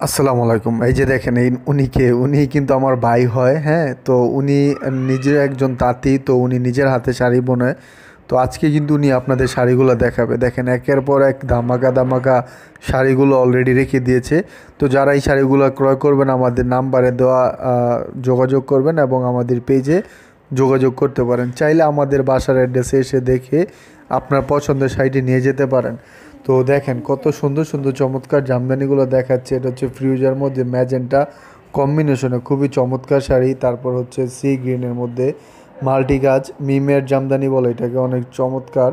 আসসালামু আলাইকুম। এই যে দেখেন উনি কিন্তু আমার ভাই হয়, হ্যাঁ? তো উনি নিজে একজন তাঁতি, তো উনি নিজের হাতে শাড়ি বোনায়। তো আজকে কিন্তু উনি আপনাদের শাড়িগুলো দেখাবে। দেখেন একের পর এক ধামাকা, ধামাকা শাড়িগুলো অলরেডি রেখে দিয়েছে। তো যারা এই শাড়িগুলো ক্রয় করবেন আমাদের নাম্বারে দেওয়া যোগাযোগ করবেন এবং আমাদের পেজে যোগাযোগ করতে পারেন। চাইলে আমাদের বাসার অ্যাড্রেসে এসে দেখে আপনার পছন্দের শাড়িটি নিয়ে যেতে পারেন। তো দেখেন কত সুন্দর সুন্দর চমৎকার জামদানিগুলো দেখাচ্ছে। এটা হচ্ছে ফিরোজার মধ্যে ম্যাজেন্টা কম্বিনেশনে খুবই চমৎকার শাড়ি। তারপর হচ্ছে সি গ্রিনের মধ্যে মাল্টি কাজ মিমের জামদানি বলে এটাকে, অনেক চমৎকার।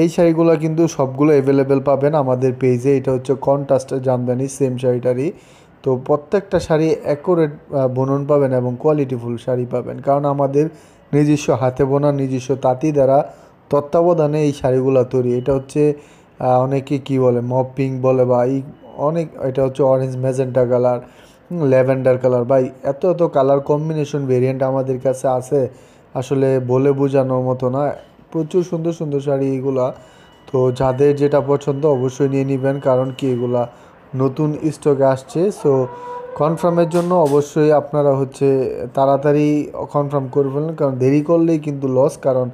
এই শাড়িগুলো কিন্তু সবগুলো অ্যাভেলেবেল পাবেন আমাদের পেজে। এটা হচ্ছে কন্ট্রাস্টের জামদানি সেম শাড়িটারই। তো প্রত্যেকটা শাড়ি অ্যাকুরেট বুনন পাবেন এবং কোয়ালিটিফুল শাড়ি পাবেন, কারণ আমাদের নিজস্ব হাতে বোনা নিজস্ব তাঁতি দ্বারা তত্ত্বাবধানে এই শাড়িগুলো তৈরি। এটা হচ্ছে অনেকে কি বলে মব পিঙ্ক বলে বা এই অনেক, এটা হচ্ছে orange magenta colour, lavender colour, বা এত এত কালার কম্বিনেশন ভেরিয়েন্ট আমাদের কাছে আছে, আসলে বলে বোঝানোর মতো না। প্রচুর সুন্দর সুন্দর শাড়ি এগুলা। তো যাদের যেটা পছন্দ অবশ্যই নিয়ে নেবেন, কারণ কি এগুলা নতুন স্টকে আসছে। সো কনফার্মের জন্য অবশ্যই আপনারা হচ্ছে তাড়াতাড়ি কনফার্ম করে ফেলুন, কারণ দেরি করলেই কিন্তু লস, কারণ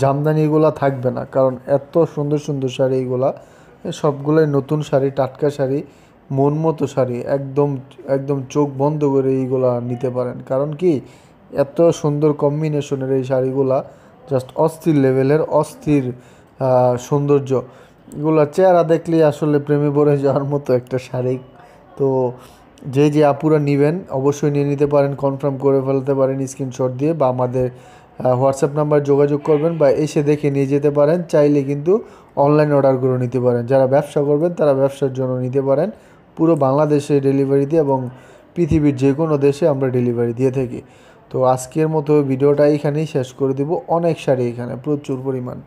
জামদানিগুলো থাকবে না। কারণ এত সুন্দর সুন্দর শাড়ি এগুলা, সবগুলোই নতুন শাড়ি, টাটকা শাড়ি, মন মতো শাড়ি, একদম একদম চোখ বন্ধ করে এইগুলা নিতে পারেন। কারণ কি এত সুন্দর কম্বিনেশনের এই শাড়িগুলা জাস্ট অস্থির লেভেলের, অস্থির সৌন্দর্য। এগুলা চেহারা দেখলেই আসলে প্রেমে পড়ে যাওয়ার মতো একটা শাড়ি। তো যে যে আপুরা নেবেন অবশ্যই নিয়ে নিতে পারেন, কনফার্ম করে ফেলতে পারেন স্ক্রিনশট দিয়ে, বা আমাদের হোয়াটসঅ্যাপ নাম্বার যোগাযোগ করবেন, বা এসে দেখে নিয়ে যেতে পারেন। চাইলে কিন্তু অনলাইন অর্ডার করে নিতে পারেন। যারা ব্যবসা করবেন তারা ব্যবসার জন্য নিতে পারেন। পুরো বাংলাদেশে ডেলিভারি দিয়ে এবং পৃথিবীর যে কোনো দেশে আমরা ডেলিভারি দিয়ে থাকি। তো আজকের মতো ভিডিওটা এখানেই শেষ করে দেব। অনেক শাড়ি এখানে প্রচুর পরিমাণ।